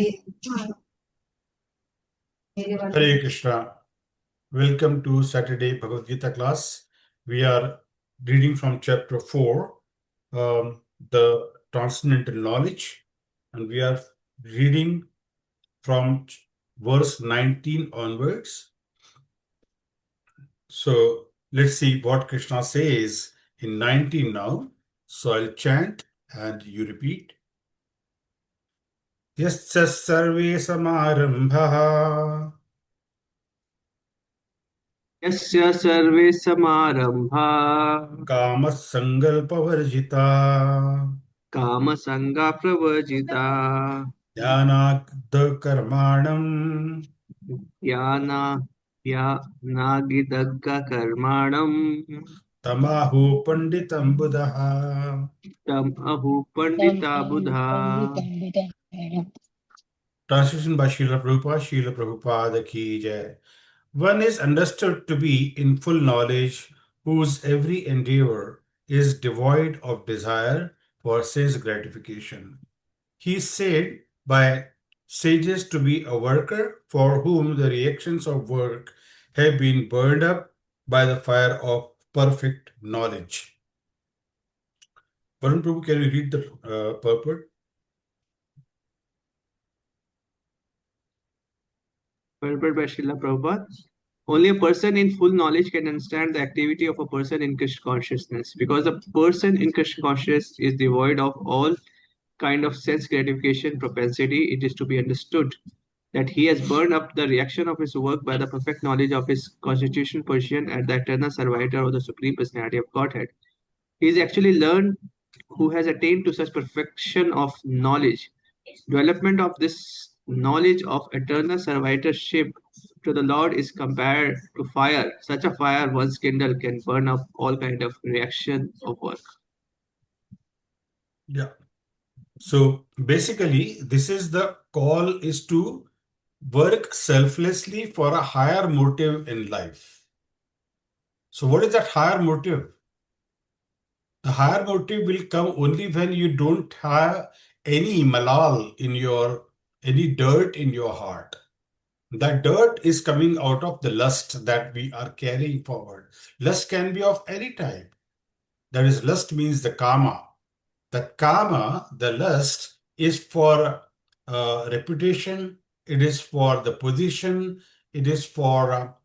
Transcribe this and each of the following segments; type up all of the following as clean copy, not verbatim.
Hare Krishna. Welcome to Saturday Bhagavad Gita class. We are reading from chapter 4, the transcendental knowledge, and we are reading from verse 19 onwards. So let's see what Krishna says in 19 now. So I'll chant and you repeat. Yasya sarve samarambhaha यस्य सर्वे समारम्भा कामसङ्कल्पवर्जिता कामसङ्गप्रवर्जिता ज्ञानाग्धकर्माणम् याना नागिदग्गकर्माणं तमाहु पंडितं बुधः. तम् अहु पंडिता बुधा. Translation by Srila Prabhupada. Srila Prabhupada ki jai. One is understood to be in full knowledge, whose every endeavor is devoid of desire for sense gratification. He is said by sages to be a worker for whom the reactions of work have been burned up by the fire of perfect knowledge. Varun Prabhu, can you read the purport? Purport by Srila Prabhupada. Only a person in full knowledge can understand the activity of a person in Krishna consciousness, because the person in Krishna consciousness is devoid of all kind of sense gratification propensity. It is to be understood that he has burned up the reaction of his work by the perfect knowledge of his constitutional position as the eternal servitor of the Supreme Personality of Godhead. He is actually learned who has attained to such perfection of knowledge. Development of this knowledge of eternal servitorship to the Lord is compared to fire. Such a fire, once kindled, can burn up all kind of reaction of work. Yeah. So basically, this is the call is to work selflessly for a higher motive in life. So what is that higher motive? The higher motive will come only when you don't have any malal in your, any dirt in your heart. That dirt is coming out of the lust that we are carrying forward. Lust can be of any type. That is, lust means the kama. The kama, the lust, is for reputation, it is for the position, it is for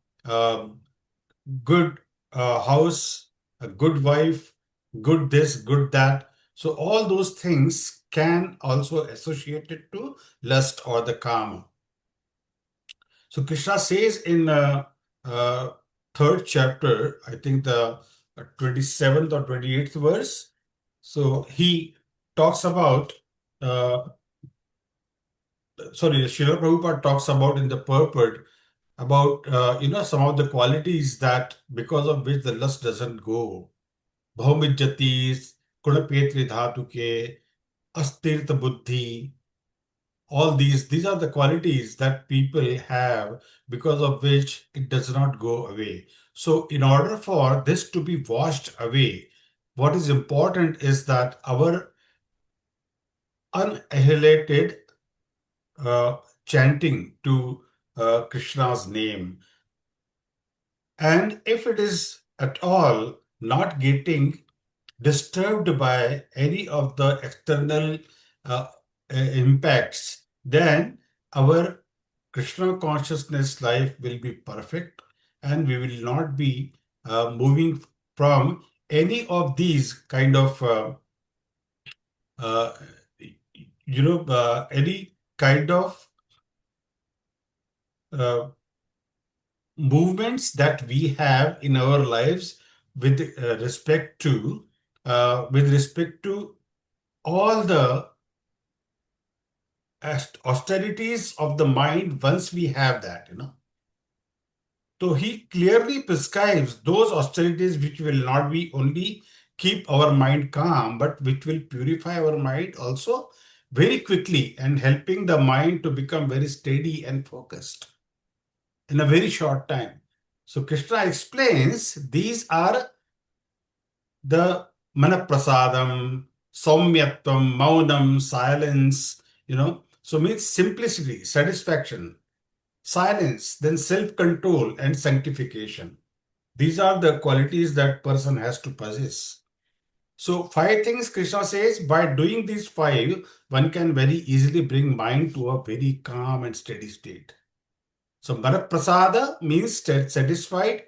good house, a good wife, good this, good that. So all those things can also associate it to lust or the kama. So Krishna says in third chapter, I think the 27th or 28th verse, so he talks about, Srila Prabhupada talks about in the purport about, some of the qualities that because of which the lust doesn't go. Bhaumijjatis, Kunapetri Dhatuke, Astirtha Buddhi, all these are the qualities that people have because of which it does not go away. So in order for this to be washed away, what is important is that our unannihilated chanting to Krishna's name. And if it is at all not getting disturbed by any of the external impacts, then our Krishna consciousness life will be perfect and we will not be moving from any of these kind of any kind of movements that we have in our lives with respect to all the austerities of the mind once we have that, So he clearly prescribes those austerities which will not be only keep our mind calm, but which will purify our mind also very quickly and helping the mind to become very steady and focused in a very short time. So Krishna explains these are the manaprasadam, saumyatvam, maunam, silence, So means simplicity, satisfaction, silence, then self-control and sanctification. These are the qualities that person has to possess. So five things Krishna says, by doing these five, one can very easily bring mind to a very calm and steady state. So Manaprasada means satisfied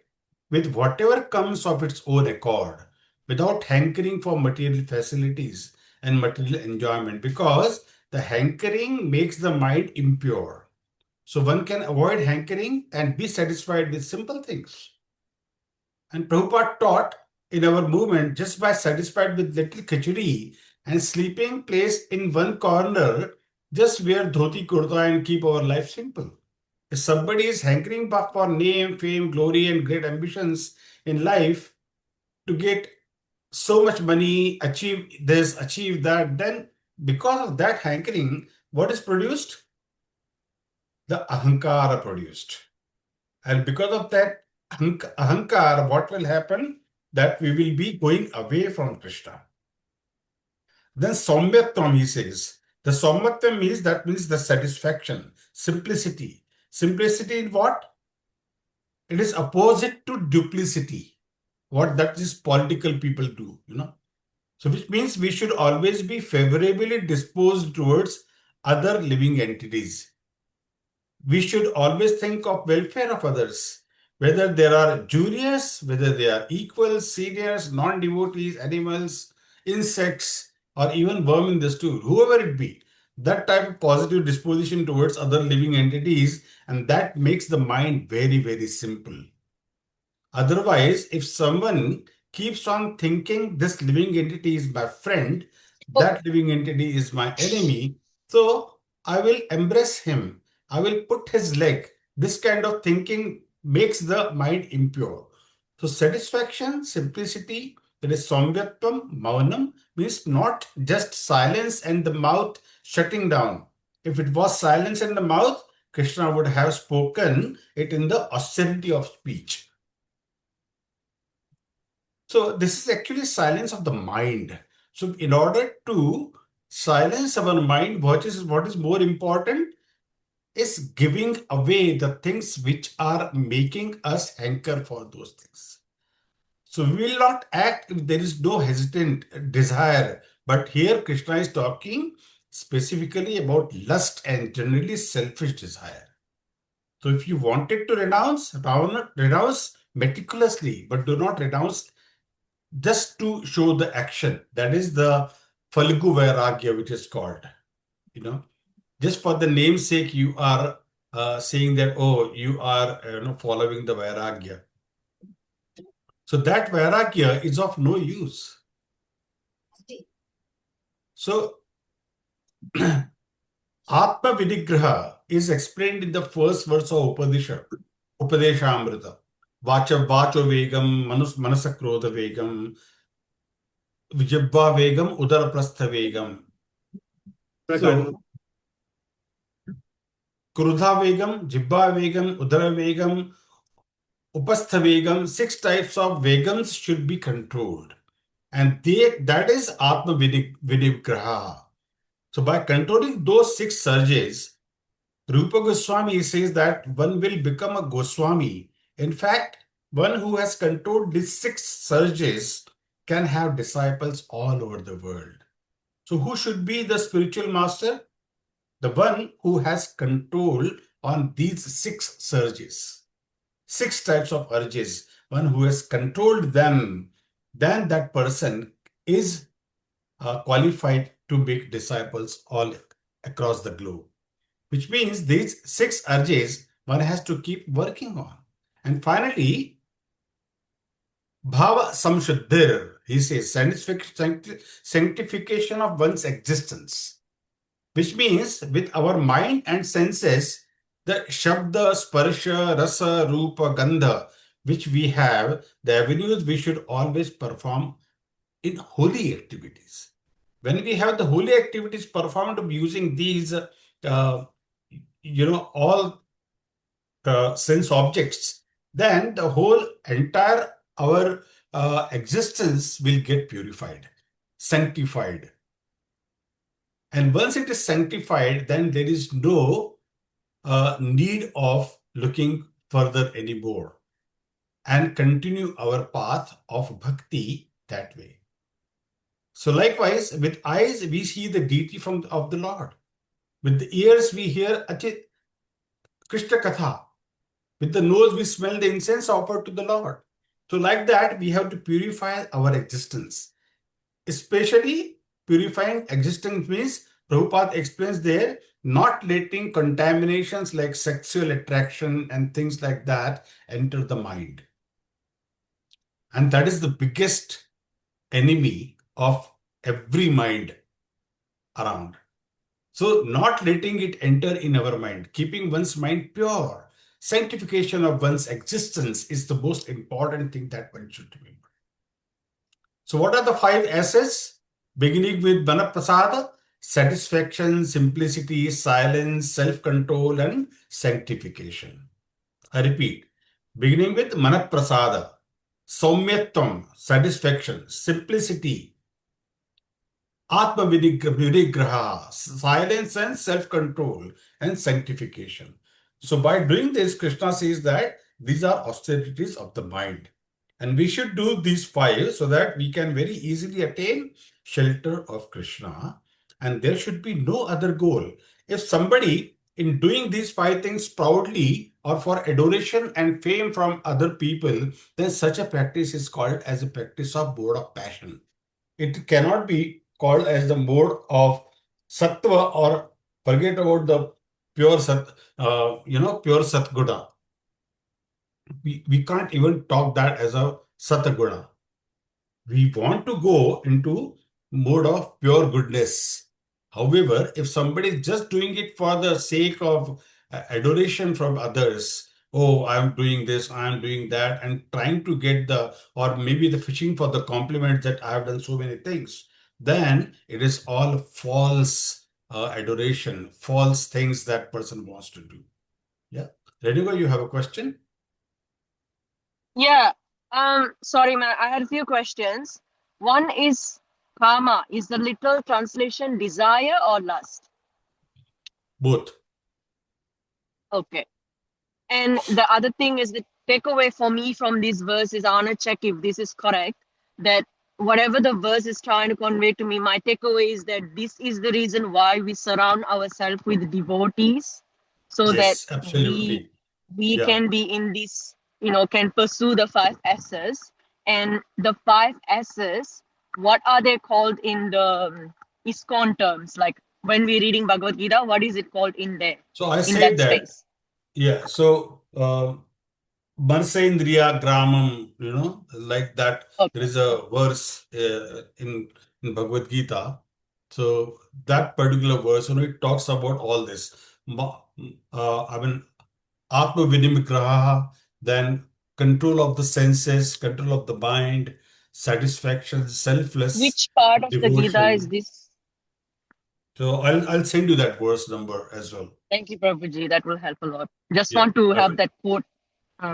with whatever comes of its own accord, without hankering for material facilities and material enjoyment, because the hankering makes the mind impure. So one can avoid hankering and be satisfied with simple things. And Prabhupada taught in our movement, just by satisfied with little khichdi and sleeping place in one corner, just wear dhoti kurta and keep our life simple. If somebody is hankering back for name, fame, glory, and great ambitions in life to get so much money, achieve this, achieve that, then because of that hankering, what is produced? The ahankara produced. And because of that ahankara, what will happen? That we will be going away from Krishna. Then Saumyatvam, he says. The Saumyatvam means, that means the satisfaction, simplicity. Simplicity in what? It is opposite to duplicity. What that is political people do, So which means we should always be favorably disposed towards other living entities. We should always think of welfare of others, whether they are juniors, whether they are equals, seniors, non-devotees, animals, insects, or even worm in the stool, whoever it be. That type of positive disposition towards other living entities, and that makes the mind very, very simple. Otherwise, if someone keeps on thinking this living entity is my friend, that living entity is my enemy, so I will embrace him, I will put his leg. This kind of thinking makes the mind impure. So satisfaction, simplicity, that is samvyatvam, maunam, means not just silence and the mouth shutting down. If it was silence in the mouth, Krishna would have spoken it in the austerity of speech. So this is actually silence of the mind. So in order to silence our mind, what is more important is giving away the things which are making us hanker for those things. So we will not act if there is no hesitant desire. But here Krishna is talking specifically about lust and generally selfish desire. So if you wanted to renounce meticulously, but do not renounce just to show the action. That is the Falgu Vairagya, which is called. Just for the namesake, you are saying that, oh, you are following the Vairagya. So that Vairagya is of no use. So Atma Vinigraha is explained in the first verse of Upadeshamrita. Vacha Vacho Vegam, Manasakrodha Vegam, Vijabba Vegam, Udaraprastha Vegam. So Krudha Vegam, Jibba Vegam, Udara Vegam, Upastha Vegam, 6 types of Vegams should be controlled. And that is Atma Vinigraha. So by controlling those 6 surges, Rupa Goswami says that one will become a Goswami. In fact, one who has controlled these 6 surges can have disciples all over the world. So who should be the spiritual master? The one who has control on these 6 surges, 6 types of urges, one who has controlled them, then that person is qualified to make disciples all across the globe. Which means these 6 urges one has to keep working on. And finally, Bhava Samshuddhir, he says, sanctification of one's existence. Which means with our mind and senses, the Shabda, Sparsha, Rasa, Rupa, Gandha, which we have, the avenues we should always perform in holy activities. When we have the holy activities performed using these, all sense objects, then the whole entire our existence will get purified, sanctified. And once it is sanctified, then there is no need of looking further anymore, and continue our path of bhakti that way. So likewise, with eyes we see the deity of the Lord. With the ears we hear Kṛṣṇa Katha. With the nose we smell the incense offered to the Lord. So like that, we have to purify our existence. Especially purifying existence means, Prabhupada explains there, not letting contaminations like sexual attraction and things like that enter the mind. And that is the biggest enemy of every mind around. So not letting it enter in our mind, keeping one's mind pure, sanctification of one's existence is the most important thing that one should remember. So what are the 5 S's? Beginning with Manaprasada: satisfaction, simplicity, silence, self-control, and sanctification. I repeat, beginning with Manaprasada: Saumyatvam, satisfaction; simplicity, Atma Vinigraha, silence and self-control, and sanctification. So by doing this, Krishna says that these are austerities of the mind. And we should do these 5 so that we can very easily attain shelter of Krishna. And there should be no other goal. If somebody in doing these 5 things proudly or for adoration and fame from other people, then such a practice is called as a practice of mode of passion. It cannot be called as the mode of sattva, or forget about the pure pure satguna. We can't even talk that as a satguna. We want to go into mode of pure goodness. However, if somebody is just doing it for the sake of adoration from others, oh, I'm doing this, I'm doing that, and trying to get or maybe the fishing for the compliment that I have done so many things, then it is all false adoration, false things that person wants to do. Yeah. Renuga, you have a question? Yeah. Sorry, man. I had a few questions. One is karma. Is the literal translation desire or lust? Both. Okay. And the other thing is the takeaway for me from this verse is I want to check if this is correct. That whatever the verse is trying to convey to me, my takeaway is that this is the reason why we surround ourselves with devotees, so that Yes, we absolutely. we Yeah. can be in this, can pursue the 5 S's. And the 5 S's, what are they called in the ISKCON terms? Like when we're reading Bhagavad Gita, what is it called in there, So I in said that that, space? yeah. So Marsendriya Gramam, like that. There Okay. is a verse in Bhagavad Gita. So that particular verse, it talks about all this. I mean, Atma Vinimigraha, then control of the senses, control of the mind, satisfaction, selfless Which part of the Gita is devotion. this? So I'll send you that verse number as well. Thank you, Prabhuji. That will help a lot. Just Yeah, want to I have will. that quote I,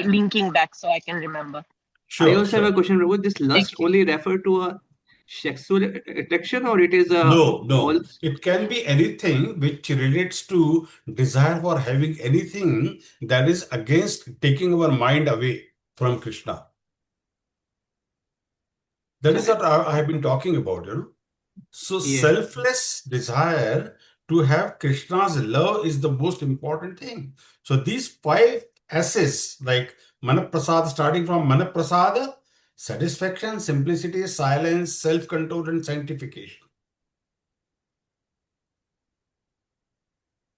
linking back so I can remember. I Sure, also have a sure. question, Prabhu. This lust Thank you. only refer to a sexual attraction, or it is No, all? no. It can be anything which relates to desire for having anything that is against taking our mind away from Krishna. That So, is what I have been talking about. So yeah. selfless desire to have Krishna's love is the most important thing. So these 5 S's, like Manaprasada, starting from Manaprasada: satisfaction, simplicity, silence, self-control, and sanctification.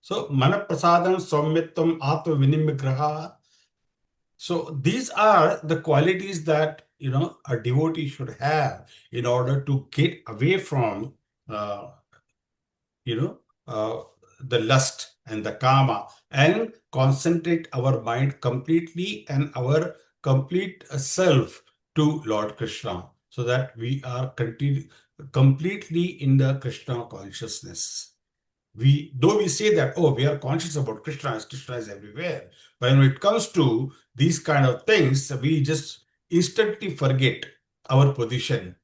So Manaprasadam, Saumyatvam, Atma Vinimigraha. So these are the qualities that a devotee should have in order to get away from uh, you know, uh, the lust and the kama, and concentrate our mind completely and our complete self to Lord Krishna, so that we are completely in the Krishna consciousness. Though we say that, oh, we are conscious about Krishna, as Krishna is everywhere, but when it comes to these kind of things, we just instantly forget our position,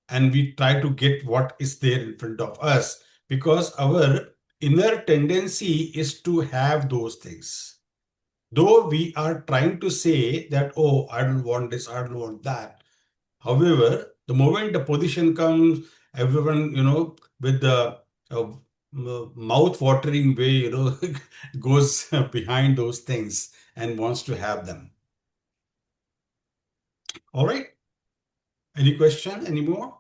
and we try to get what is there in front of us, because our inner tendency is to have those things. Though we are trying to say that, oh, I don't want this, I don't want that. However, the moment the position comes, everyone, with the mouth-watering way, goes behind those things and wants to have them. All right. Any question anymore?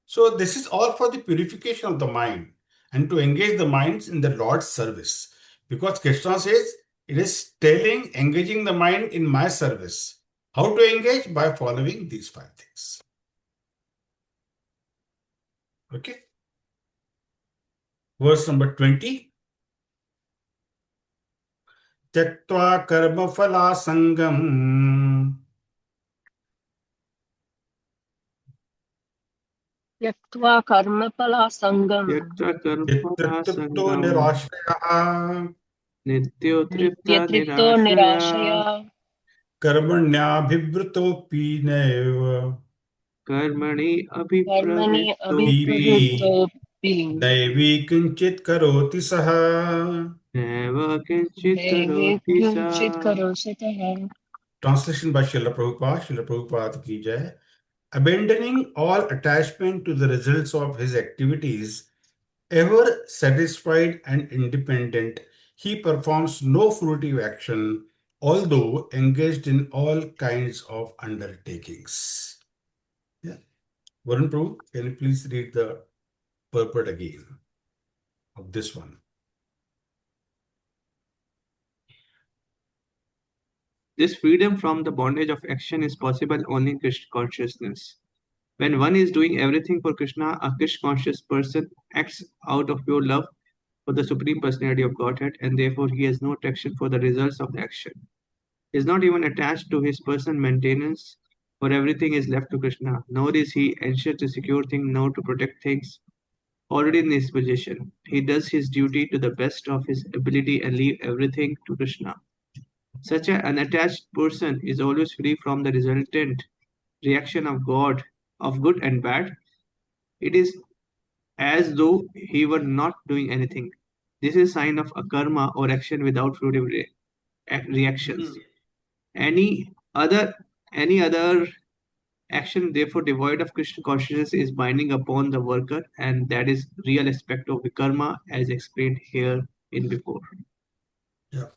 So this is all for the purification of the mind and to engage the minds in the Lord's service. Because Kṛṣṇa says it is telling, engaging the mind in my service. How to engage? By following these 5 things. Okay. Verse number 20. Tyaktva karma phala sangam. Yaktva karma phala sangam. Yakta karma Nityatripto sangam. nirashraya. Nityotripta Nityatripto nirashaya. nirashaya. Karmanyabhivritopi naiva. Karmani Karmani abhipravrittopi. abhipravrittopi. Naivi kinchit karoti saha. Neva kinchit Devi karoti kinchit sa. karositaha. Translation by Srila Prabhupada. Srila Prabhupada ki jai. Abandoning all attachment to the results of his activities, ever satisfied and independent, he performs no fruitive action, although engaged in all kinds of undertakings. Yeah. Varun Prabhu, can you please read the purport again of this one? This freedom from the bondage of action is possible only in Krishna consciousness. When one is doing everything for Krishna, a Krishna conscious person acts out of pure love for the Supreme Personality of Godhead, and therefore he has no attraction for the results of the action. He is not even attached to his person maintenance, for everything is left to Krishna, nor is he anxious to secure things nor to protect things already in his possession. He does his duty to the best of his ability and leave everything to Krishna. Such an unattached person is always free from the resultant reaction of God, of good and bad. It is as though he were not doing anything. This is a sign of a karma or action without fruitive reactions. Any other action, therefore devoid of Krishna consciousness, is binding upon the worker, and that is real aspect of the karma as explained here in before. Yeah.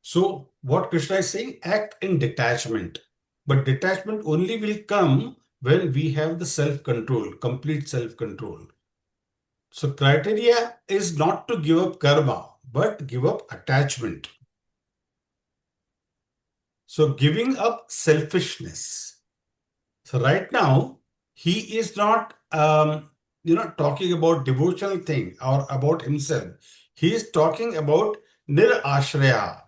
So what Krishna is saying, act in detachment. But detachment only will come when we have the self-control, complete self-control. So criteria is not to give up karma, but give up attachment. So giving up selfishness. So right now, he is not, talking about devotional thing or about himself. He is talking about nirashraya.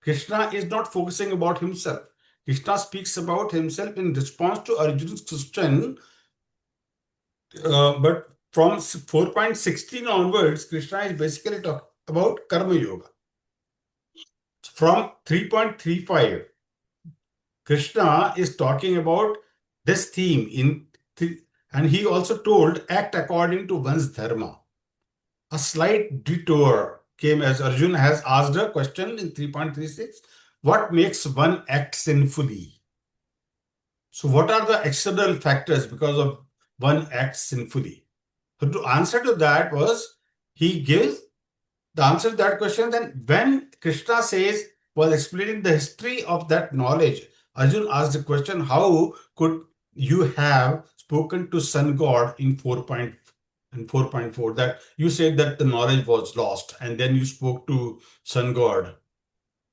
Kṛṣṇa is not focusing about himself. Kṛṣṇa speaks about himself in response to Arjuna's question. But from 4.16 onwards, Kṛṣṇa is basically talking about Karma Yoga. From 3.35, Kṛṣṇa is talking about this theme and he also told act according to one's dharma. A slight detour came as Arjuna has asked a question in 3.36. What makes one act sinfully? So what are the external factors because of one acts sinfully? So to answer to that was, he gives the answer to that question. Then when Kṛṣṇa says, while explaining the history of that knowledge, Arjuna asked the question, how could you have spoken to sun god in 4.4, that you said that the knowledge was lost and then you spoke to sun god.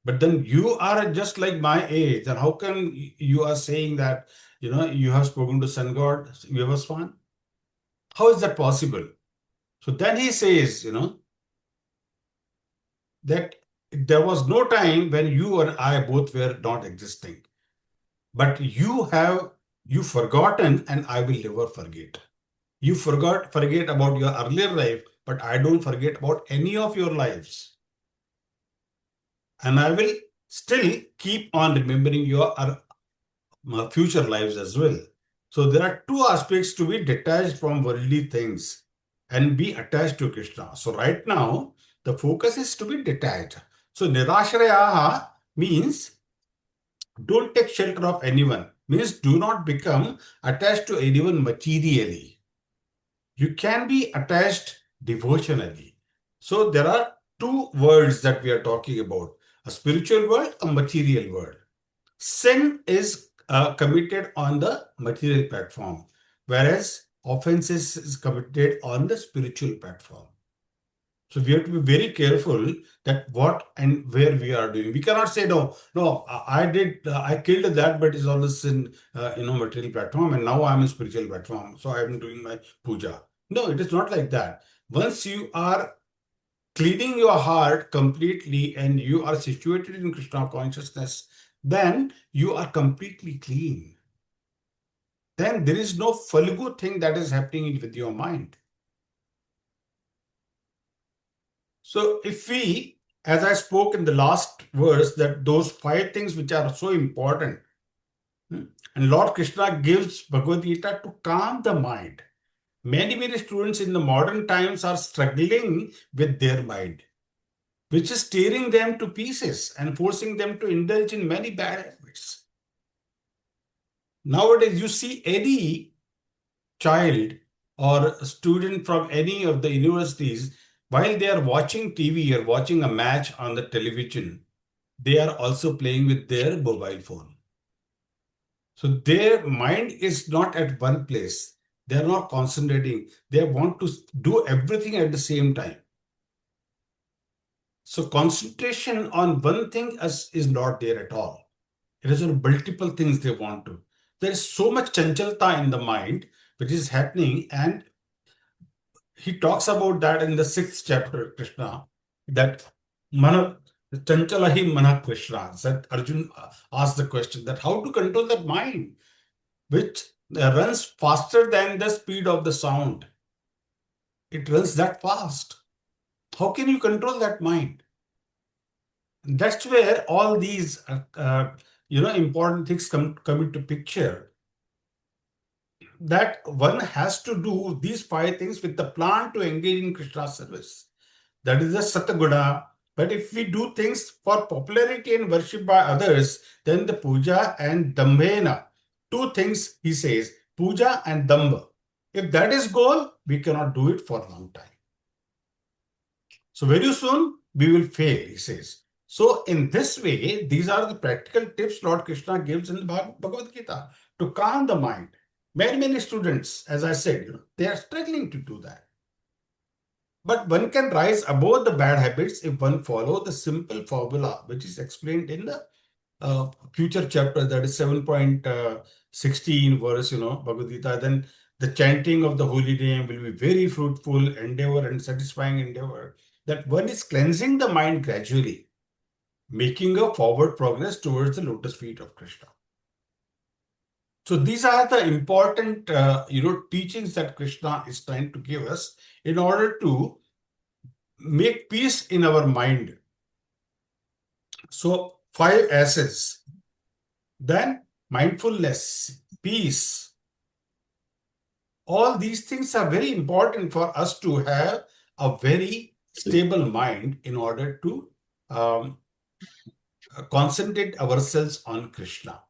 But then you are just like my age. And how can you are saying that, you have spoken to sun god, Vivaswan? How is that possible? So then he says, that there was no time when you and I both were not existing. But you forgotten, and I will never forget. You forget about your earlier life, but I don't forget about any of your lives. And I will still keep on remembering your future lives as well. So there are two aspects to be detached from worldly things and be attached to Krishna. So right now, the focus is to be detached. So nirashrayaha means don't take shelter of anyone, means do not become attached to anyone materially. You can be attached devotionally. So there are two worlds that we are talking about, a spiritual world, a material world. Sin is committed on the material platform, whereas offenses is committed on the spiritual platform. So we have to be very careful that what and where we are doing. We cannot say no, no. I killed that, but it's on the sin, material platform, and now I'm in spiritual platform, so I am doing my puja. No, it is not like that. Once you are cleaning your heart completely and you are situated in Krishna consciousness, then you are completely clean. Then there is no Falgu thing that is happening with your mind. So if we, as I spoke in the last verse, that those 5 things which are so important, and Lord Krishna gives Bhagavad Gita to calm the mind. Many students in the modern times are struggling with their mind, which is tearing them to pieces and forcing them to indulge in many bad habits. Nowadays, you see any child or student from any of the universities, while they are watching TV or watching a match on the television, they are also playing with their mobile phone. So their mind is not at one place. They are not concentrating. They want to do everything at the same time. So concentration on one thing is not there at all. It is on multiple things they want to. There is so much chanchalta in the mind which is happening, and he talks about that in the 6th chapter, Krishna, that mana chanchalahi mana Krishna. That Arjun asked the question that how to control that mind, which runs faster than the speed of the sound. It runs that fast. How can you control that mind? That's where all these important things come into picture. That one has to do these 5 things with the plan to engage in Krishna service. That is the Sataguna. But if we do things for popularity and worship by others, then the puja and dambhena, 2 things he says, puja and damba. If that is goal, we cannot do it for a long time. So very soon we will fail, he says. So in this way, these are the practical tips Lord Krishna gives in the Bhagavad Gita to calm the mind. Many students, as I said, they are struggling to do that. But one can rise above the bad habits if one follow the simple formula, which is explained in the future chapter, that is 7.16 verse, Bhagavad Gita. Then the chanting of the holy name will be very fruitful endeavor and satisfying endeavor. That one is cleansing the mind gradually, making a forward progress towards the lotus feet of Krishna. So these are the important, teachings that Krishna is trying to give us in order to make peace in our mind. So 5 S's. Then mindfulness, peace. All these things are very important for us to have a very stable mind in order to concentrate ourselves on Krishna.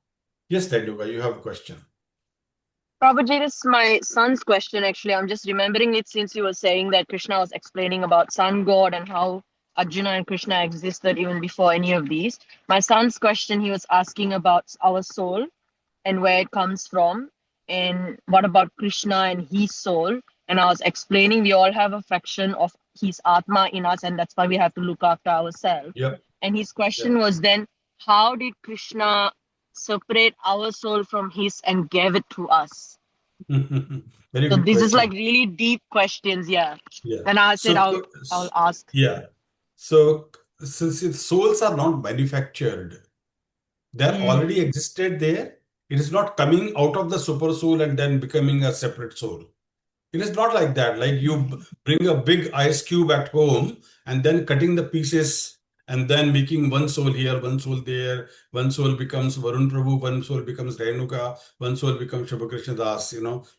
Yes, Danuka, you have a question. Prabhuji, this is my son's question actually. I'm just remembering it since you were saying that Krishna was explaining about sun god and how Arjuna and Krishna existed even before any of these. My son's question, he was asking about our soul and where it comes from, and what about Krishna and his soul. And I was explaining we all have a fraction of his Atma in us, and that's why we have to look after ourselves. Yep. And his question was then, how did Krishna separate our soul from his and gave it to us? Very So good this question. is like really deep questions, yeah. Yeah. And I said I'll ask. Yeah. So since souls are not manufactured, they're already existed there. It is not coming out of the super soul and then becoming a separate soul. It is not like that. Like you bring a big ice cube at home and then cutting the pieces and then making one soul here, one soul there, one soul becomes Varun Prabhu, one soul becomes Renuka, one soul becomes Shubha Krishna Das,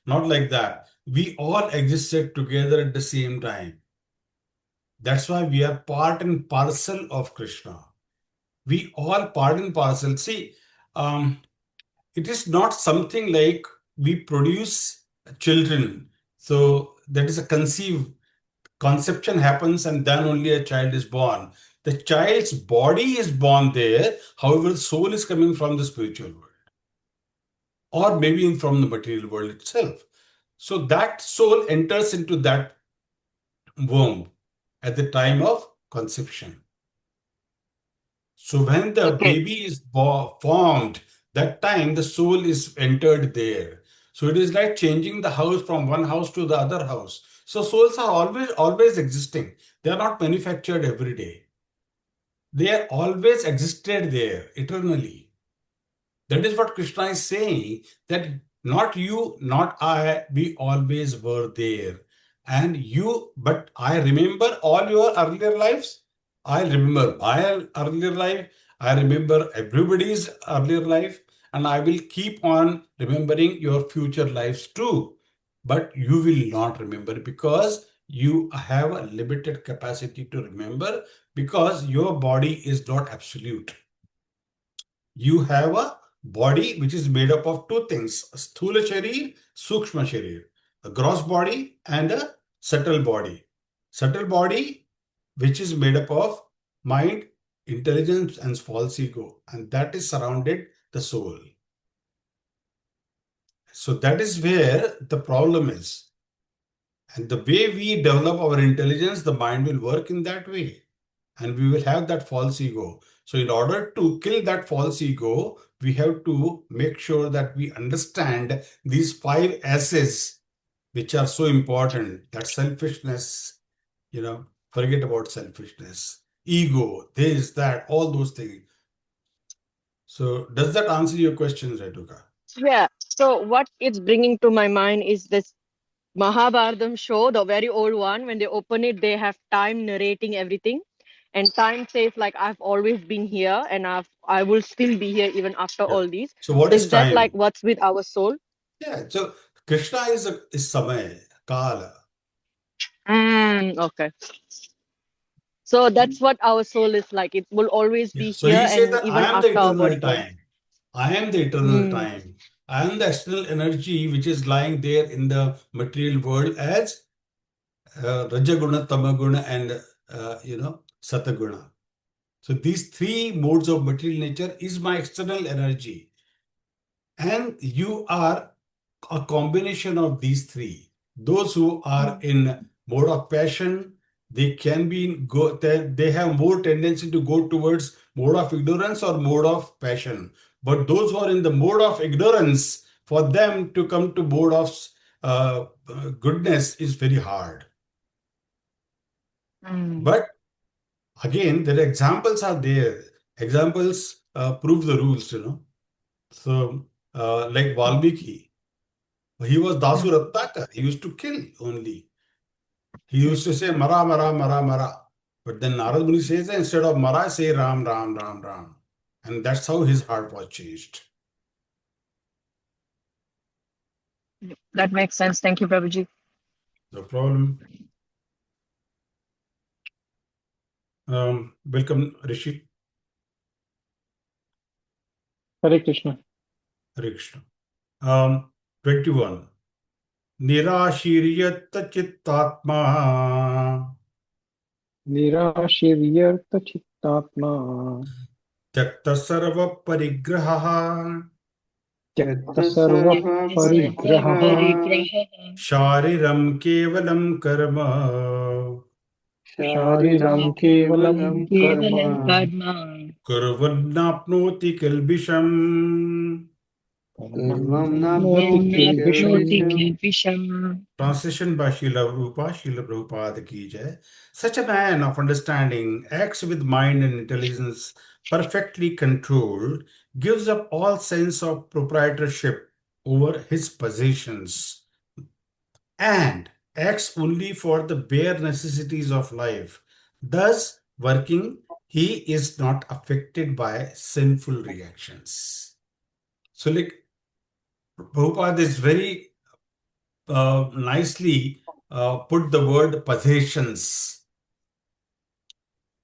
not like that. We all existed together at the same time. That's why we are part and parcel of Krishna. We all part and parcel. See, it is not something like we produce children. So that is a conception happens and then only a child is born. The child's body is born there. However, the soul is coming from the spiritual world or maybe from the material world itself. So that soul enters into that womb at the time of conception. So when the Okay. baby is formed, that time the soul is entered there. So it is like changing the house from one house to the other house. So souls are always existing. They are not manufactured every day. They are always existed there eternally. That is what Krishna is saying, that not you, not I, we always were there. And you, but I remember all your earlier lives. I remember my earlier life. I remember everybody's earlier life. And I will keep on remembering your future lives too. But you will not remember because you have a limited capacity to remember because your body is not absolute. You have a body which is made up of two things, sthula sharir, sukshma sharir, a gross body and a subtle body. Subtle body which is made up of mind, intelligence and false ego, and that is surrounded the soul. So that is where the problem is. And the way we develop our intelligence, the mind will work in that way. And we will have that false ego. So in order to kill that false ego, we have to make sure that we understand these 5 S's, which are so important. That selfishness, forget about selfishness, ego, this, that, all those things. So does that answer your question, Renuka? Yeah. So what it's bringing to my mind is this Mahabharatam show, the very old one. When they open it, they have time narrating everything, and time says like I've always been here, and I will still be here even after Yeah. all these. So what So is is that like time? what's with our soul? Yeah. So Krishna is samay, kala. Okay. So that's what our soul is like. It will always Yeah. be So here he says and that I even am the after our body eternal goes. time. I am the eternal Mm. time. I am the external energy which is lying there in the material world as Rajaguna, Tamaguna, and Sataguna. So these 3 modes of material nature is my external energy, and you are a combination of these 3. Those who are in mode of passion, they can be they have more tendency to go towards mode of ignorance or mode of passion. But those who are in the mode of ignorance, for them to come to mode of goodness is very hard. Mm. But again, the examples are there. Examples prove the rules. So, like Valmiki, he was Dasu Ratnakar. He used to kill only. He used to say Mara, Mara, Mara, Mara. But then Narad Muni says that instead of Mara, say Ram, Ram, Ram, Ram. And that's how his heart was changed. That makes sense. Thank you, Prabhuji. No problem. Welcome, Rishi. Hare Krishna. Hare Krishna. 21. Nirashiriyat chittatma निराशीर्यर्थचित्तात्मा त्यक्ता sarva parigraha त्यक्त सर्वपरिग्रहः शारीरम केवलम कर्म शारीरं केवलं कर्म कुर्वन्नाप्नोति किल्बिषम् कर्मं नाप्नोति किल्बिषम्. Translation by Srila Prabhupada ki jai. Such a man of understanding acts with mind and intelligence perfectly controlled, gives up all sense of proprietorship over his possessions, and acts only for the bare necessities of life, thus working he is not affected by sinful reactions. So like Prabhupada is very nicely put the word possessions,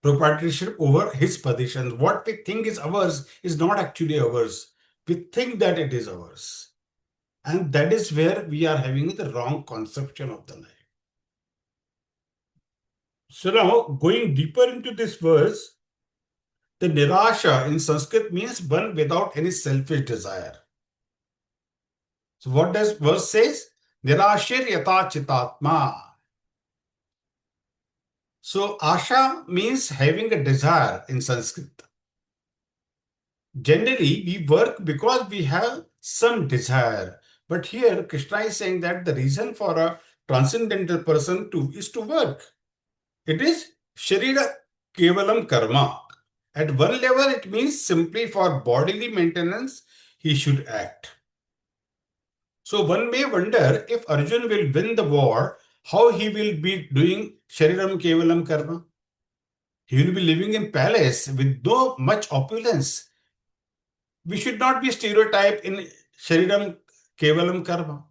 proprietorship over his possessions. What we think is ours is not actually ours. We think that it is ours. And that is where we are having the wrong conception of the life. So now, going deeper into this verse, the nirasha in Sanskrit means one without any selfish desire. So what does verse says? Nirashir yata chitatma. So asha means having a desire in Sanskrit. Generally, we work because we have some desire. But here, Kṛṣṇa is saying that the reason for a transcendental person is to work. It is sharira kevalam karma. At one level, it means simply for bodily maintenance, he should act. So one may wonder if Arjun will win the war, how he will be doing shariram kevalam karma. He will be living in palace with no much opulence. We should not be stereotyped in shariram kevalam karma.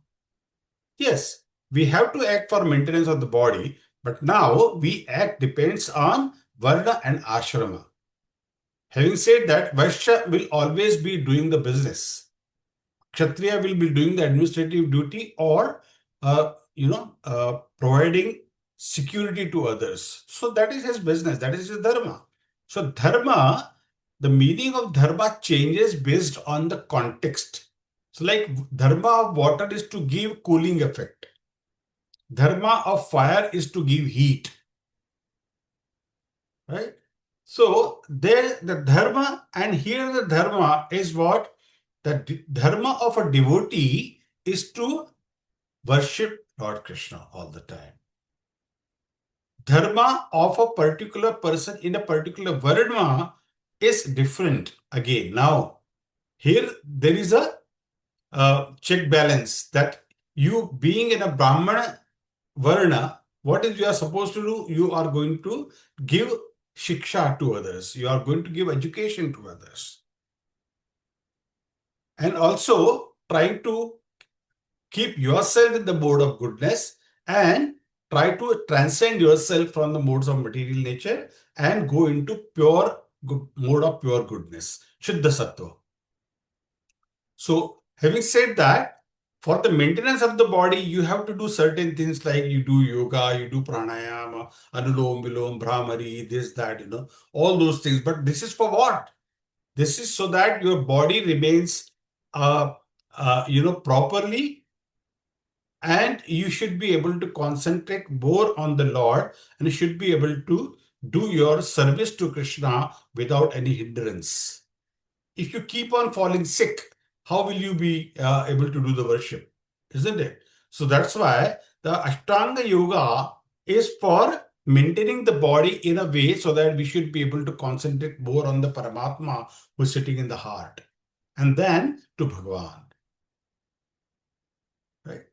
Yes, we have to act for maintenance of the body, but now we act depends on varna and ashrama. Having said that, Vaishya will always be doing the business. Kshatriya will be doing the administrative duty or, providing security to others. So that is his business. That is his dharma. So dharma, the meaning of dharma changes based on the context. So like dharma of water is to give cooling effect. Dharma of fire is to give heat. Right? So there the dharma, and here the dharma is what? The dharma of a devotee is to worship Lord Krishna all the time. Dharma of a particular person in a particular varna is different again. Now, here there is a check balance that you being in a Brahmana varna, what is you are supposed to do? You are going to give shiksha to others. You are going to give education to others. And also try to keep yourself in the mode of goodness and try to transcend yourself from the modes of material nature and go into pure mode of pure goodness, Shuddha Sattva. So having said that, for the maintenance of the body, you have to do certain things like you do yoga, you do pranayama, anulom, vilom, brahmari, this, that, all those things. But this is for what? This is so that your body remains, properly, and you should be able to concentrate more on the Lord, and you should be able to do your service to Krishna without any hindrance. If you keep on falling sick, how will you be able to do the worship? Isn't it? So that's why the Ashtanga Yoga is for maintaining the body in a way so that we should be able to concentrate more on the Paramatma who is sitting in the heart, and then to Bhagavan. Right?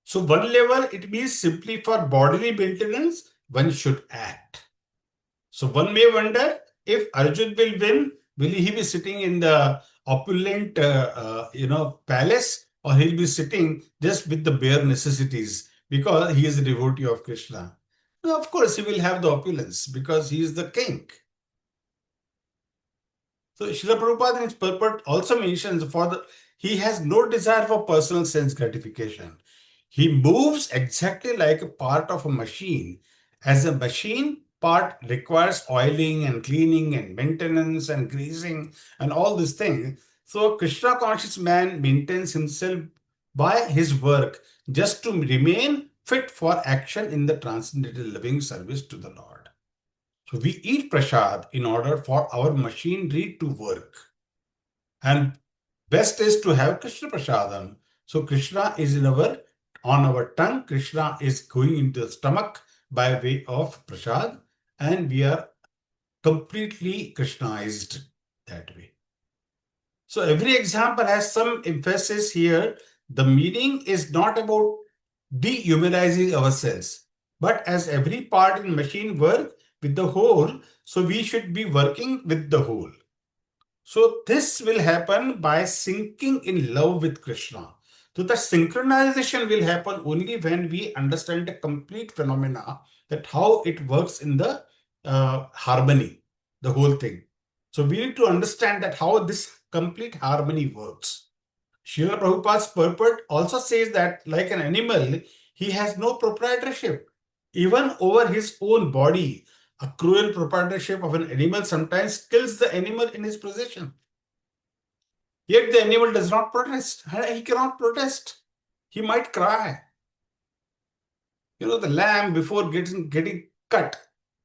So one level, it means simply for bodily maintenance, one should act. So one may wonder if Arjun will win, will he be sitting in the opulent, palace, or he'll be sitting just with the bare necessities because he is a devotee of Krishna? No, of course, he will have the opulence because he is the king. So Srila Prabhupada in his purport also mentions he has no desire for personal sense gratification. He moves exactly like a part of a machine. As a machine part requires oiling and cleaning and maintenance and greasing and all these things. So Krishna conscious man maintains himself by his work just to remain fit for action in the transcendental living service to the Lord. So we eat prasad in order for our machinery to work. And best is to have Krishna prasadam. So Krishna is on our tongue. Krishna is going into the stomach by way of prasad, and we are completely Krishnaized that way. So every example has some emphasis here. The meaning is not about dehumanizing ourselves, but as every part in machine work, with the whole. So we should be working with the whole. So this will happen by sinking in love with Krishna. So the synchronization will happen only when we understand the complete phenomena, that how it works in the harmony, the whole thing. So we need to understand that how this complete harmony works. Srila Prabhupada's purport also says that like an animal, he has no proprietorship. Even over his own body, a cruel proprietorship of an animal sometimes kills the animal in his possession. Yet the animal does not protest. He cannot protest. He might cry. The lamb before getting cut,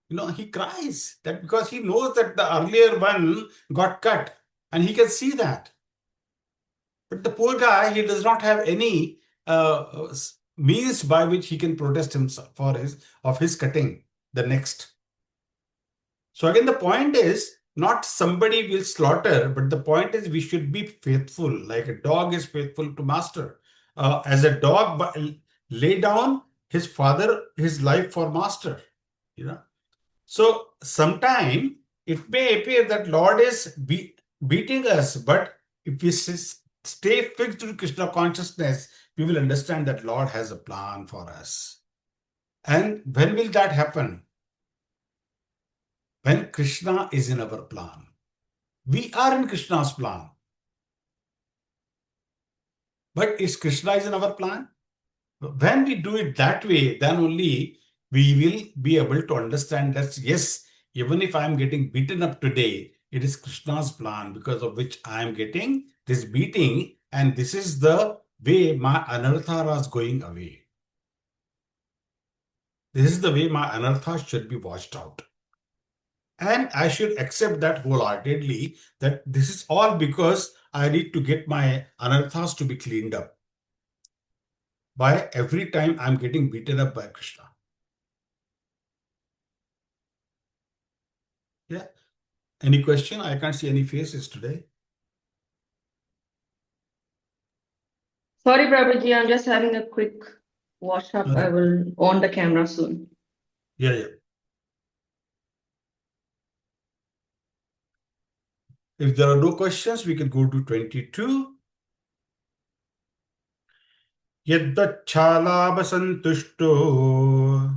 he cries. That because he knows that the earlier one got cut and he can see that. But the poor guy, he does not have any means by which he can protest himself for his cutting the next. So again, the point is not somebody will slaughter, but the point is we should be faithful, like a dog is faithful to master. As a dog lay down his life for master. So sometime it may appear that Lord is beating us, but if we stay fixed to Krishna consciousness, we will understand that Lord has a plan for us. And when will that happen? When Krishna is in our plan. We are in Krishna's plan. But is Krishna in our plan? When we do it that way, then only we will be able to understand that, yes, even if I am getting beaten up today, it is Krishna's plan because of which I am getting this beating, and this is the way my anartha is going away. This is the way my anartha should be watched out. And I should accept that wholeheartedly, that this is all because I need to get my anarthas to be cleaned up by every time I'm getting beaten up by Krishna. Yeah. Any question? I can't see any faces today. Sorry, Prabhuji, I'm just having a quick wash up. I will on the camera soon. Yeah. If there are no questions, we can go to 22. Yaddachalabha santushto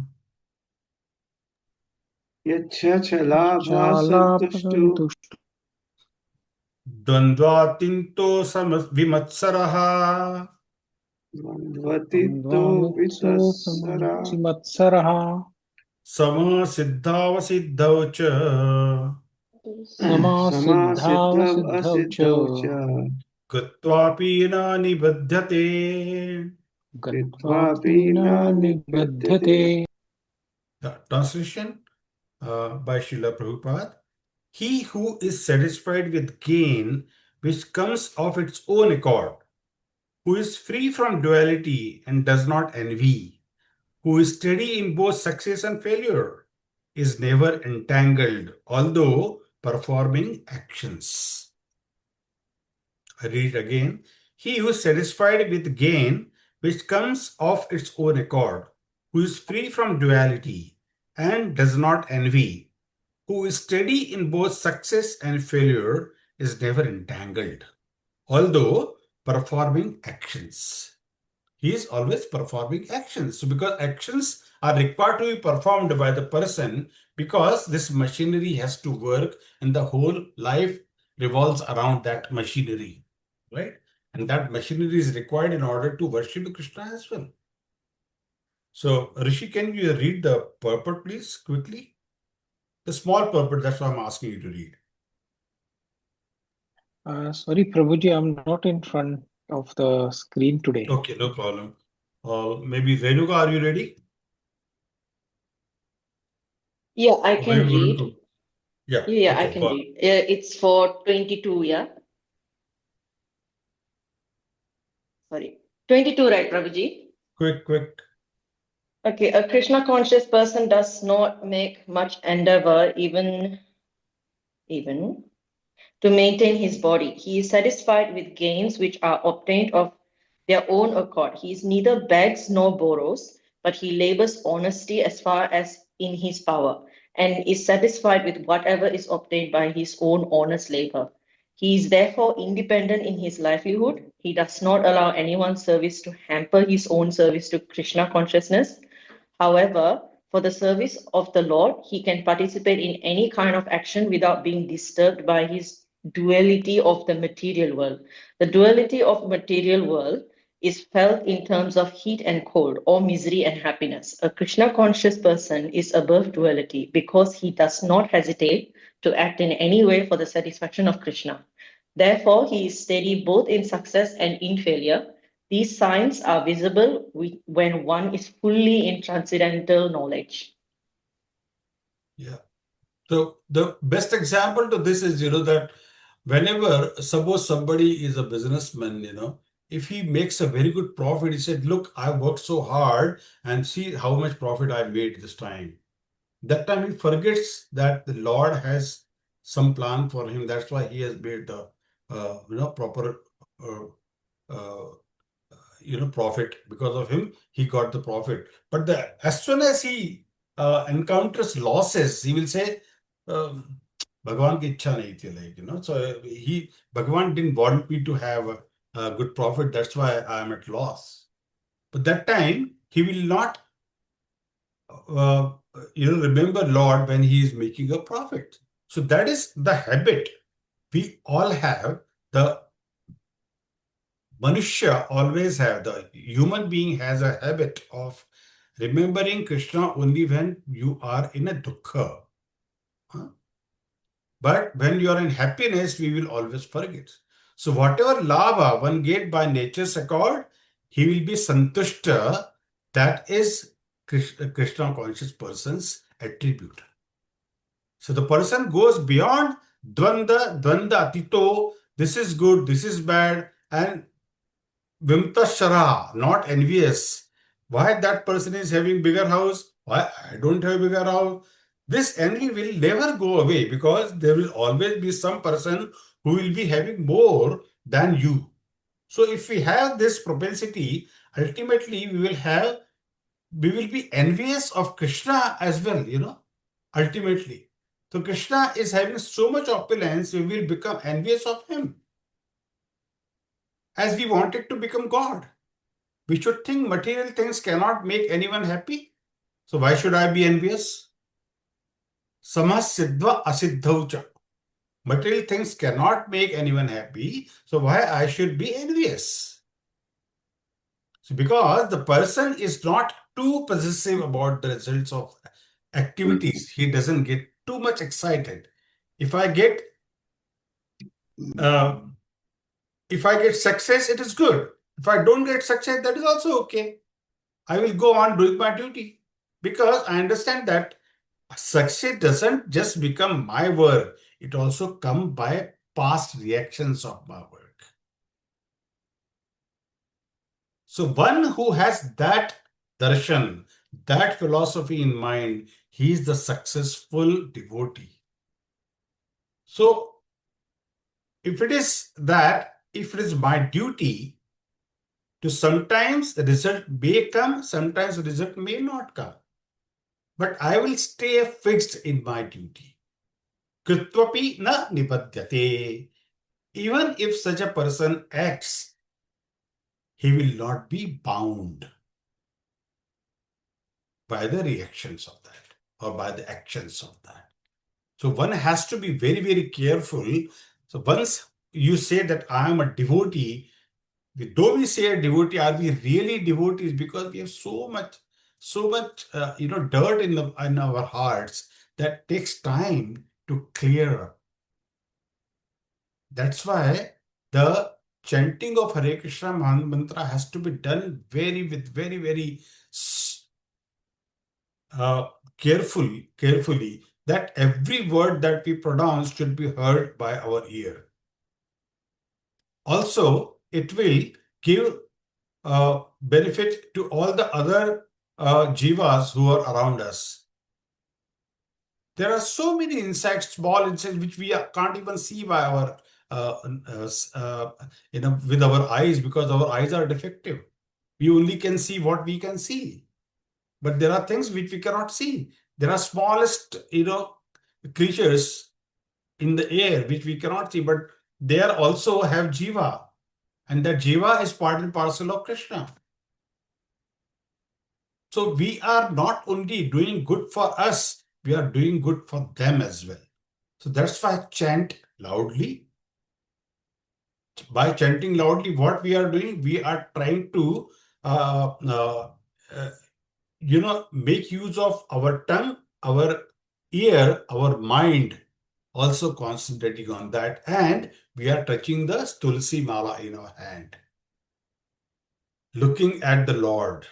Yachachalabha dvandvatinto vimatsaraha Dvandvatito vitassara Matsaraha sama siddhava siddhau cha Samasiddhav asiddhav cha gatvapi na nibadhyate. Gatvapi na nibadhyate. The translation by Srila Prabhupada. He who is satisfied with gain which comes of its own accord, who is free from duality and does not envy, who is steady in both success and failure, is never entangled, although performing actions. I read it again. He who is satisfied with gain which comes of its own accord, who is free from duality and does not envy, who is steady in both success and failure, is never entangled, although performing actions. He is always performing actions. So because actions are required to be performed by the person, because this machinery has to work and the whole life revolves around that machinery, right? And that machinery is required in order to worship Krishna as well. So Rishi, can you read the purport, please, quickly? The small purport, that's why I'm asking you to read. Sorry, Prabhuji, I'm not in front of the screen today. Okay, no problem. Maybe Renuka, are you ready? Yeah, I Or can are you going read. to- Yeah, Yeah, okay, I can go on. read. It's for 22, yeah? Sorry. 22, right, Prabhuji? Quick. Okay, a Krishna conscious person does not make much endeavor, even to maintain his body. He is satisfied with gains which are obtained of their own accord. He is neither begs nor borrows, but he labors honesty as far as in his power, and is satisfied with whatever is obtained by his own honest labor. He is therefore independent in his livelihood. He does not allow anyone's service to hamper his own service to Krishna consciousness. However, for the service of the Lord, he can participate in any kind of action without being disturbed by his duality of the material world. The duality of material world is felt in terms of heat and cold, or misery and happiness. A Krishna conscious person is above duality because he does not hesitate to act in any way for the satisfaction of Krishna. Therefore, he is steady both in success and in failure. These signs are visible when one is fully in transcendental knowledge. Yeah. So the best example to this is, that whenever, suppose somebody is a businessman, if he makes a very good profit, he said, look, I worked so hard and see how much profit I made this time. That time he forgets that the Lord has some plan for him. That's why he has made the, proper, profit. Because of him, he got the profit. But as soon as he encounters losses, he will say, Bhagavan ki ichha nahi thi, so Bhagavan didn't want me to have a good profit. That's why I am at loss. But that time, he will not, remember Lord when he is making a profit. So that is the habit we all have. The Manushya always have, the human being has a habit of remembering Krishna only when you are in a dukkha. But when you are in happiness, we will always forget. So whatever lava one get by nature's accord, he will be santushta. That is Krishna conscious person's attribute. So the person goes beyond dvanda atito, this is good, this is bad, and vimta shara, not envious. Why that person is having bigger house? Why I don't have a bigger house? This envy will never go away because there will always be some person who will be having more than you. So if we have this propensity, ultimately we will be envious of Krishna as well, ultimately. So Krishna is having so much opulence, we will become envious of him. As we wanted to become God. We should think material things cannot make anyone happy. So why should I be envious? Samasiddva asiddhaucha. Material things cannot make anyone happy. So why I should be envious? So because the person is not too possessive about the results of activities, he doesn't get too much excited. If I get success, it is good. If I don't get success, that is also okay. I will go on doing my duty because I understand that success doesn't just become my work. It also comes by past reactions of my work. So one who has that darshan, that philosophy in mind, he is the successful devotee. So if it is my duty to sometimes the result may come, sometimes the result may not come. But I will stay fixed in my duty. Kritvapi na nipadyate. Even if such a person acts, he will not be bound by the reactions of that or by the actions of that. So one has to be very, very careful. So once you say that I am a devotee, though we say a devotee, are we really devotees? Because we have so much dirt in our hearts that takes time to clear up. That's why the chanting of Hare Krishna mantra has to be done very, very carefully, that every word that we pronounce should be heard by our ear. Also, it will give benefit to all the other jivas who are around us. There are so many insects, small insects, which we can't even see by our with our eyes, because our eyes are defective. We only can see what we can see. But there are things which we cannot see. There are smallest, creatures in the air which we cannot see, but they are also have jiva. And that jiva is part and parcel of Kṛṣṇa. So we are not only doing good for us, we are doing good for them as well. So that's why chant loudly. By chanting loudly, what we are doing, we are trying to, make use of our tongue, our ear, our mind, also concentrating on that. And we are touching the Tulsi Mala in our hand, looking at the Lord.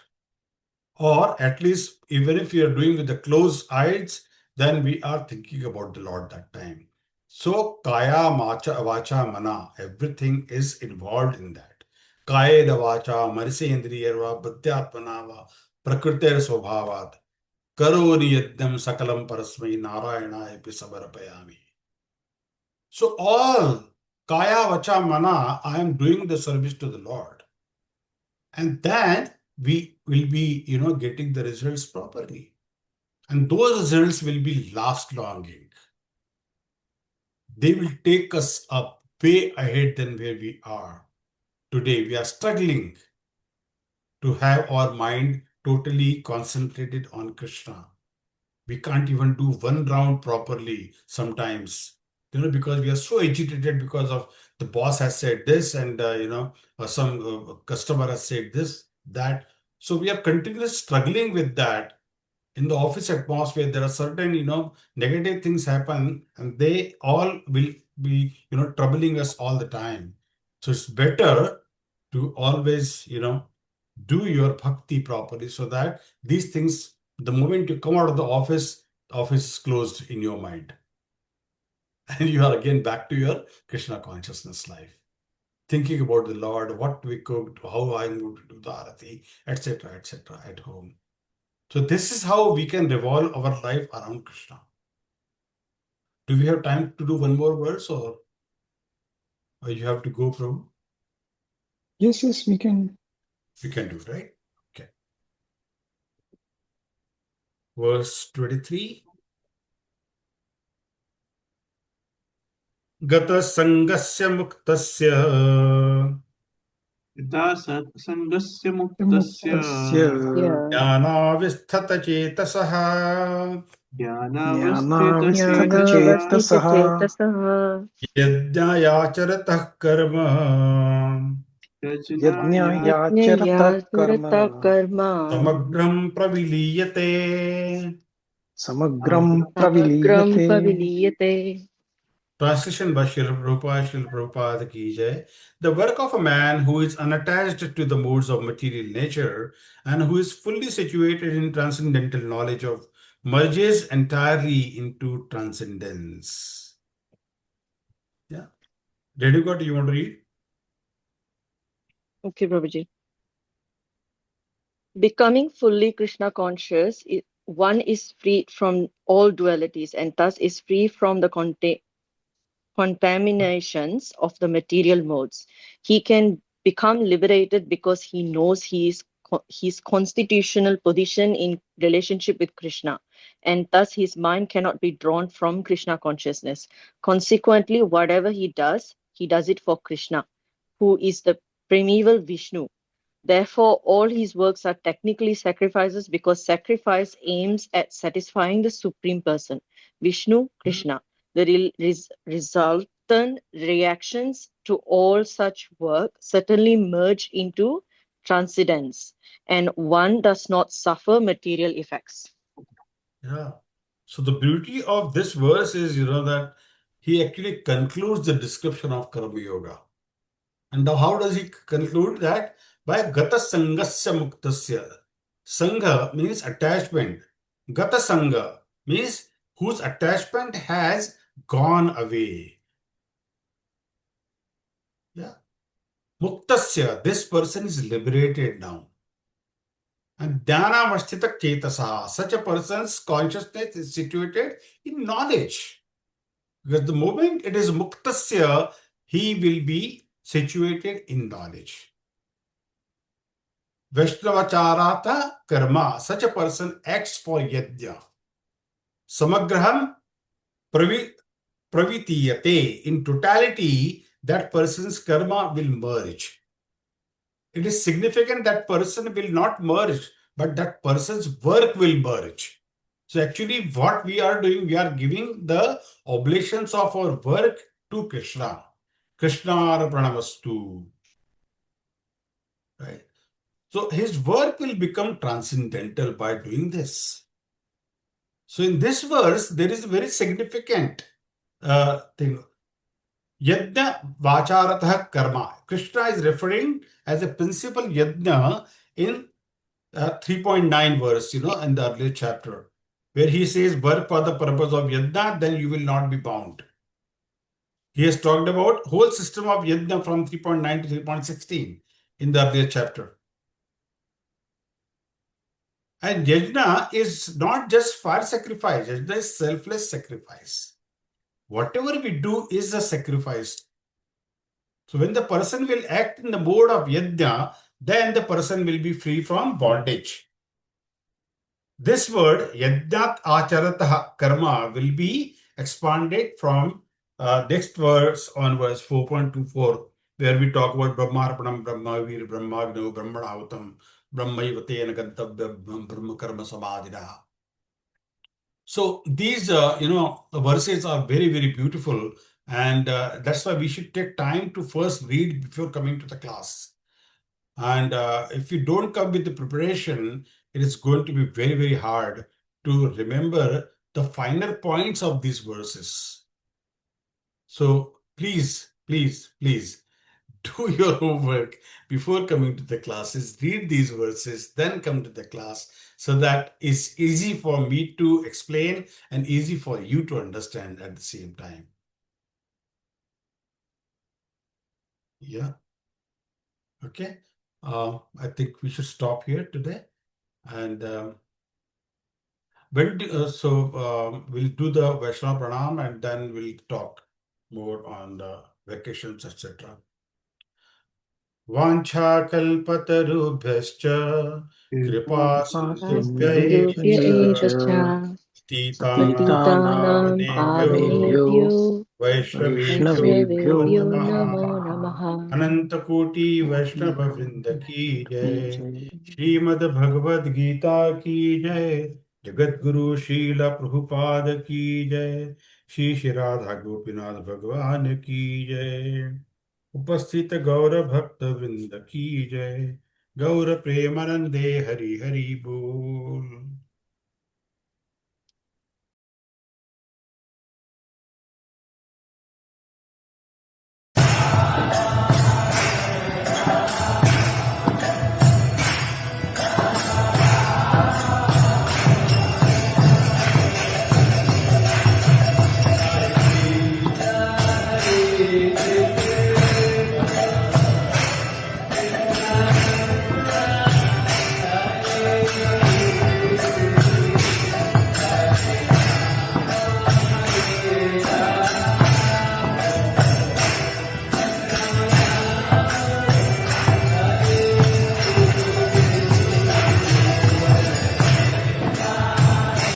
Or at least, even if we are doing with the closed eyes, then we are thinking about the Lord that time. So, kaya, macha, vacha, mana, everything is involved in that. Kaya da vacha, marisendriyarva, buddhyatmanava, prakritir svabhavat, karoni yadnyam sakalam parasmai narayana epi samarapayami. So, all kaya, vacha, mana, I am doing the service to the Lord. And then we will be, getting the results properly. And those results will be last longing. They will take us up way ahead than where we are. Today, we are struggling to have our mind totally concentrated on Kṛṣṇa. We can't even do one round properly sometimes, because we are so agitated because of the boss has said this and, some customer has said this, that. So we are continuously struggling with that. In the office atmosphere, there are certain, negative things happen and they all will be, troubling us all the time. So it's better to always, do your bhakti properly so that these things, the moment you come out of the office is closed in your mind. And you are again back to your Kṛṣṇa consciousness life. Thinking about the Lord, what we cooked, how I'm going to do the arati, etc., at home. So this is how we can revolve our life around Kṛṣṇa. Do we have time to do one more verse or you have to go, Prabhu? Yes, we can. We can do, right? Okay. Verse 23. Gata sangasya muktasya Yata sangasya Muktasya muktasya jnanavistata chetasaha jnanavasthita Jnanavastita chetasaha yajñāyācharatah karma yajnaya Yajñāyācharatah karma karma samagram praviliyate. Samagram samagram praviliyate. paviliyate. Translation by Srila Prabhupada ki jai. The work of a man who is unattached to the modes of material nature and who is fully situated in transcendental knowledge of merges entirely into transcendence. Yeah. Renuka, do you want to read? Okay, Prabhuji. Becoming fully Krishna conscious, one is free from all dualities and thus is free from the contaminations of the material modes. He can become liberated because he knows his constitutional position in relationship with Krishna, and thus his mind cannot be drawn from Krishna consciousness. Consequently, whatever he does it for Krishna, who is the primeval Vishnu. Therefore, all his works are technically sacrifices because sacrifice aims at satisfying the Supreme Person, Vishnu, Krishna. The resultant reactions to all such work certainly merge into transcendence, and one does not suffer material effects. Yeah. So the beauty of this verse is, that he actually concludes the description of Karma Yoga. And now how does he conclude that? By Gata Sangasya Muktasya. Sangha means attachment. Gata Sangha means whose attachment has gone away. Yeah. Muktasya, this person is liberated now. And Dhyana Vasthita Chetasaha, such a person's consciousness is situated in knowledge. Because the moment it is Muktasya, he will be situated in knowledge. Vaishnavacharata karma, such a person acts for yajna. Samagraham pravitiyate. In totality, that person's karma will merge. It is significant that person will not merge, but that person's work will merge. So actually what we are doing, we are giving the oblations of our work to Kṛṣṇa. Kṛṣṇa Arpanamastu. Right? So his work will become transcendental by doing this. So in this verse, there is a very significant thing. Yajna vacharatah karma. Kṛṣṇa is referring as a principal yajna in 3.9 verse, in the earlier chapter, where he says, work for the purpose of yajna, then you will not be bound. He has talked about whole system of yajna from 3.9 to 3.16 in the earlier chapter. And yajna is not just fire sacrifice, yajna is selfless sacrifice. Whatever we do is a sacrifice. So when the person will act in the mode of yajna, then the person will be free from bondage. This word, yajnat acharatah karma, will be expanded from next verse on verse 4.24, where we talk about Brahmarpanam, Brahmavir, Brahmagno, Brahmanahutam, Brahmaivatena Gantavya, Brahma Karma Samadhina. So these, verses are very, very beautiful. And that's why we should take time to first read before coming to the class. And if you don't come with the preparation, it is going to be very, very hard to remember the finer points of these verses. So please, please, please do your homework before coming to the classes. Read these verses, then come to the class, so that it's easy for me to explain and easy for you to understand at the same time. Yeah. Okay. I think we should stop here today. And we'll do the Vaishnava Pranam, and then we'll talk more on the vacations, etc. Vancha kalpatarubhyascha kripa sindhubhya eva Titanam pavanebhyo Vaishnavebhyo namaha Anantakoti Vaishnava Vrinda ki jai Srimad Bhagavad Gita ki jai Jagat Guru Srila Prabhupada ki jai Shri Shri Radha Gopinath Bhagwan ki jai उपस्थित गौर भक्त वृंद की जय गौर प्रेमानंदे हरि हरि बोल।